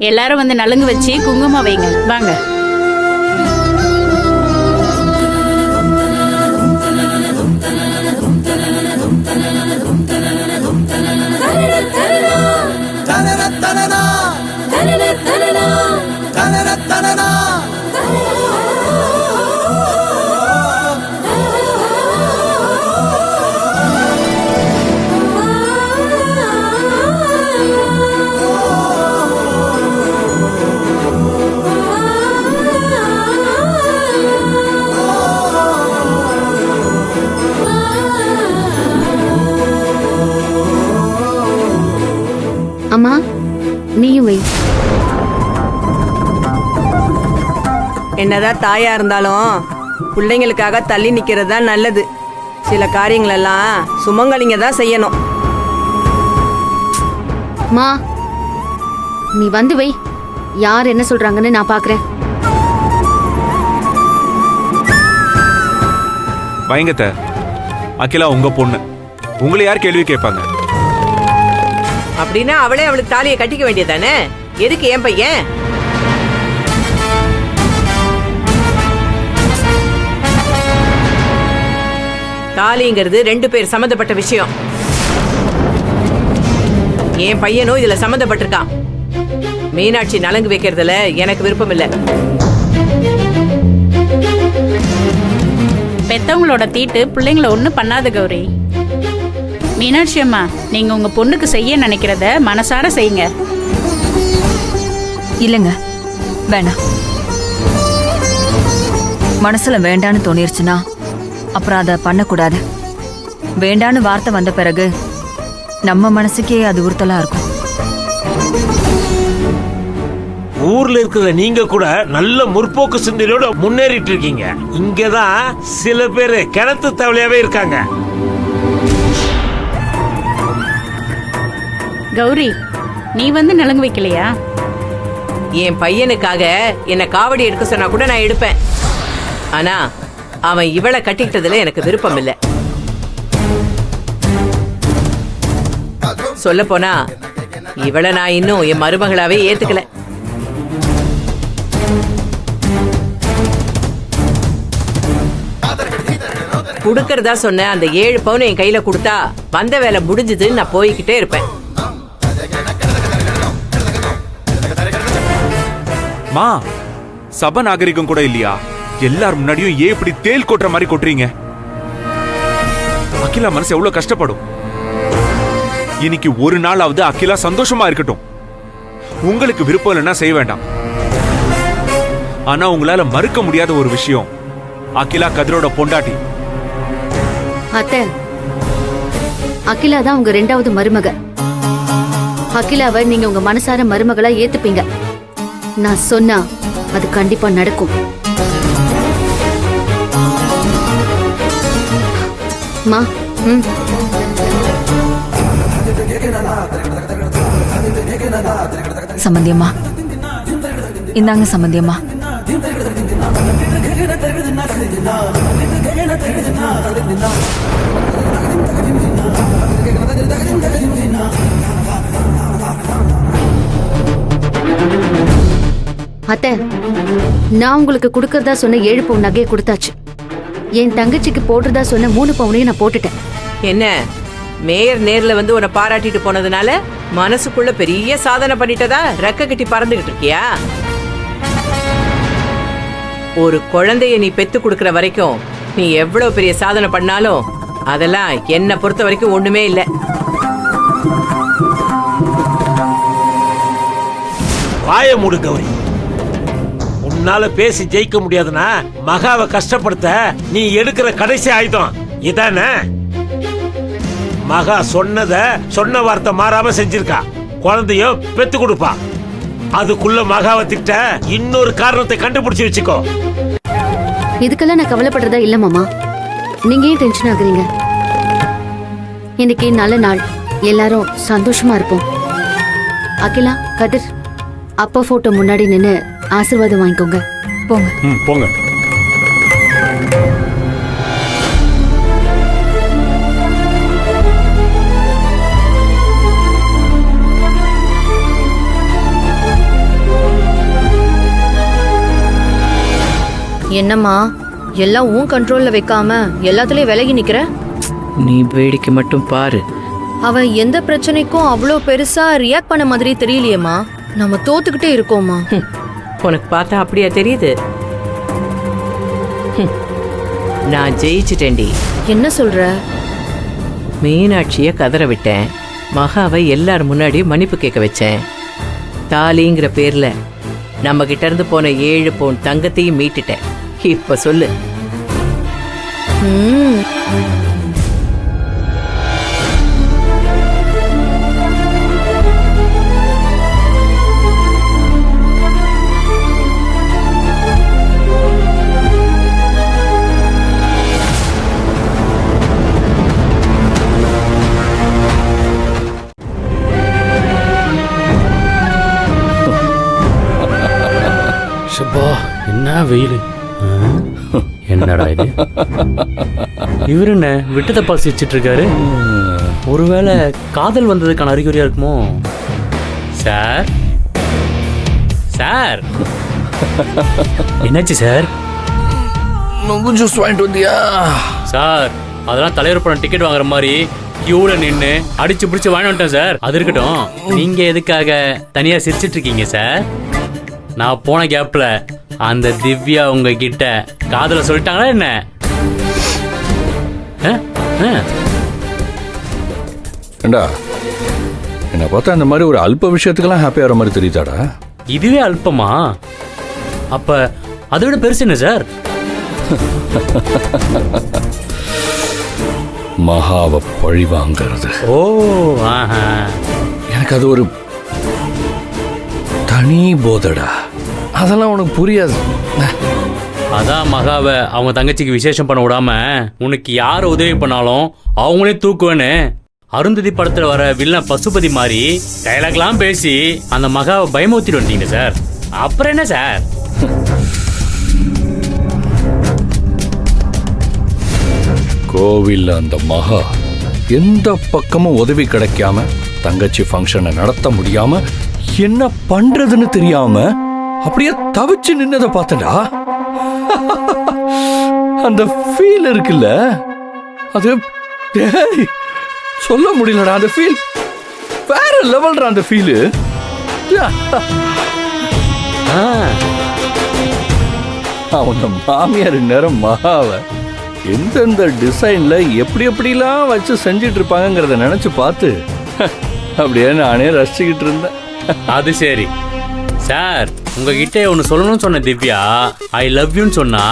எல்லாரும் வந்து நலுங்கு வச்சு குங்குமம் வைங்க. வாங்க. அம்மா நீயும் வை. என்னதான் தாயா இருந்தாலும் பிள்ளைங்களுக்காக தள்ளி நிக்கிறது தான் நல்லது. சில காரியங்கள் எல்லாம் சுமங்கலிங்க தான் செய்யணும். மா நீ வந்து வை. யார் என்ன சொல்றாங்கன்னு நான் பாக்குறேன். பயங்கத்த அகிலா உங்க பொண்ணு, உங்களை யார் கேள்வி கேட்பாங்க? அப்படின்னா அவளே அவளுக்கு தாலியை கட்டிக்க வேண்டியதானே? எதுக்கு என் பையன்? தாலிங்கிறது 2 பேர் சம்மந்தப்பட்ட விஷயம். என் பையனும் இதுல சம்மந்தப்பட்டிருக்கான். மீனாட்சி நலங்கு வைக்கிறதுல எனக்கு விருப்பம் இல்லை. பெத்தவங்களோட தீட்டு பிள்ளைங்கள ஒண்ணும் பண்ணாத கௌரி. மீனாட்சி அம்மா, நீங்க உங்க பொண்ணுக்கு செய்ய நினைக்கிறத மனசார செய்யுங்க. இல்லைங்க, வேணாம். மனசுல வேண்டான்னு தோணிருச்சுன்னா அப்புறம் அதை பண்ணக்கூடாது. வேண்டான்னு வார்த்தை வந்த பிறகு நம்ம மனசுக்கே அது உறுத்தலா இருக்கும். ஊர்ல இருக்கிற நீங்க கூட நல்ல முற்போக்கு சிந்தனையோட முன்னேறிட்டு இருக்கீங்க. இங்கதான் சில பேர் கிணத்து தவளையாவே இருக்காங்க. கௌரி, நீ வந்து நலங்கு வைக்கலையா? என் பையனுக்காக என்ன காவடி எடுக்க சொன்னா கூட நான் எடுப்பேன். ஆனா அவன் இவளை கட்டிக்கிட்டதுல எனக்கு விருப்பம் இல்லை. சொல்ல போனா இவளை நான் இன்னும் என் மருமகளாவே ஏத்துக்கல. குடுக்கறதா சொன்ன அந்த 7 பவுன் என் கையில கொடுத்தா வந்த வேலை முடிஞ்சதுன்னு நான் போய்கிட்டே இருப்பேன். மா, சப நாகரிகம் கூட இல்லையா? எல்லார் முன்னாடியும் ஏன் இப்படி தேல் கொட்டுற மாதிரி கொட்டுறீங்க? அகிலா மனசு எவ்வளவு கஷ்டப்படும். இன்னைக்கு ஒரு நாளாவது அகிலா சந்தோஷமா இருக்கட்டும். உங்களுக்கு விருப்பம் இல்லைன்னா செய்ய வேண்டாம். ஆனா உங்களால மறுக்க முடியாத ஒரு விஷயம், அகிலா கதிரோட பொண்டாட்டி. அத்தை, அகிலா தான் உங்க 2வது மருமக. அகிலாவை நீங்க உங்க மனசார மருமகளா ஏத்துப்பீங்க. நான் சொன்னா அது கண்டிப்பா நடக்கும். மா, சம்பந்தியம்மா, இந்தாங்க சம்பந்தியம்மா. அத்தை, நான் உங்களுக்கு கொடுக்கறதா சொன்ன 7 பவுன் நகையை கொடுத்தாச்சு. என் தங்கச்சிக்கு போடுறதா சொன்ன 3 பவுனையும் நான் போட்டுட்டேன். என்ன மேயர் நேர்ல வந்து உன்னை பாராட்டிட்டு போனதுனால மனசுக்குள்ள பெரிய சாதனை பண்ணிட்டதா ரெக்க கட்டி பறந்துகிட்டு இருக்கியா? ஒரு குழந்தைய நீ பெத்து கொடுக்கற வரைக்கும் நீ எவ்வளவு பெரிய சாதனை பண்ணாலும் அதெல்லாம் என்ன பொறுத்த வரைக்கும் ஒண்ணுமே இல்லை. வாய மூடு கௌரி. உன்னால பேசி ஜெயிக்க முடியாதுன்னா மகாவை கஷ்டப்படுத்த நீ எடுக்கிற கடைசி ஆயுதம் இதானே? மகா சொன்ன வார்த்தை மாறாம செஞ்சிருக்கா. குழந்தையோ பெத்து கொடுப்பா. அதுக்குள்ள மகாவை திட்ட இன்னொரு காரணத்தை கண்டுபிடிச்சு வச்சுக்கோ. இதுக்கெல்லாம் நான் கவலைப்படுறதா இல்ல மாமா. நீங்க ஏன் டென்ஷன் ஆகுறீங்க? இன்னைக்கு நல்ல நாள், எல்லாரும் சந்தோஷமா இருப்போம். அகிலா, கதிர், அப்பா போட்டோ முன்னாடி நின்னு ஆசீர்வாதம் வாங்கிக்கோங்க. போங்க. போங்க. என்னம்மா எல்லாம் உன் கண்ட்ரோல்ல வைக்காம எல்லாத்துலயும் விலகி நிக்கிற? நீ வேடிக்கை மட்டும் பாரு. அவன் எந்த பிரச்சனைக்கும் அவ்வளோ பெருசா ரியாக்ட் பண்ண மாதிரி தெரியலையேம்மா. நம்ம தோத்துக்கிட்டே இருக்கோம்மா. உனக்கு பார்த்தா அப்படியா தெரியுது? நான் ஜெயிச்சிட்டேன்டி. என்ன சொல்ற? மீனாட்சிய கதற விட்டேன். மகாவை எல்லார் முன்னாடி மன்னிப்பு கேட்க வச்சேன். தாலிங்கிற பேர்ல நம்ம கிட்ட இருந்து போன 7 பவுன் தங்கத்தையும் மீட்டுட்டேன். இப்ப சொல்லு. ம். ஷப்பா என்ன வெயில். என்னடா இது? இவரு என்ன விட்டத்தை பாசி வச்சிட்டு இருக்காரு? ஒருவேளை காதல் வந்ததுக்கான அறிகுறியா இருக்குமோ? சார் சார் என்னாச்சு சார்? ஜூஸ் வாங்கிட்டு வந்தியா? சார் அதெல்லாம் தலைவர் படம் டிக்கெட் வாங்குற மாதிரி கியூல நின்று அடிச்சு பிடிச்சு வாங்கி வந்துட்டேன் சார். அது இருக்கட்டும், நீங்க எதுக்காக தனியா சிரிச்சிட்டு இருக்கீங்க சார்? நான் போன கேப்ல அந்த திவ்யா உங்ககிட்ட காதல சொல்லிட்டாங்களா என்ன? ஏண்டா என்ன பார்த்தா இந்த மாதிரி ஒரு அல்ப விஷயத்துக்கெல்லாம் ஹாப்பி ஆகிற மாதிரி தெரியுதாடா? இதுவே அல்பமா? அப்ப அதை விட பெருசு என்ன சார்? மகாவை பழி வாங்கிறது. ஓ ஆஹா, எனக்கு அது ஒரு தனி போதடா. அதெல்லாம் உனக்கு புரியாது. அதான் மகாவை அவங்க தங்கச்சிக்கு விசேஷம் பண்ண விடாம உனக்கு யார் உதவி பண்ணாலும் அவங்களே தூக்குவேன்னு அருந்ததி படத்துல வர வில்லன் பசுபதி மாதிரி டைலாக்லாம் பேசி அந்த மகாவை பயமுறுத்திட்டு வந்தீங்க சார். அப்புறம் என்ன சார்? கோவில்ல அந்த மகா எந்த பக்கமும் உதவி கிடைக்காம தங்கச்சி ஃபங்க்ஷனை நடத்த முடியாம என்ன பண்றதுன்னு தெரியாம அப்படியே தவிச்சு நின்னதை பார்த்தடா. அந்த ஃபீல் இருக்குல்ல, அது டேய், சொல்ல முடியலடா. அந்த ஃபீல் வேற லெவல்டா. அந்த ஃபீல் அவங்க மாமியார் நேரம் மகாவை எந்தெந்த டிசைன்ல எப்படி எப்படிலாம் வச்சு செஞ்சிட்டு இருப்பாங்கிறத நினைச்சு பார்த்து அப்படியே நானே ரசிச்சுக்கிட்டு இருந்தேன். அது சரி சார், உங்ககிட்ட ஒன்று சொல்லணும்னு சொன்ன திவ்யா ஐ லவ் யூன்னு சொன்னா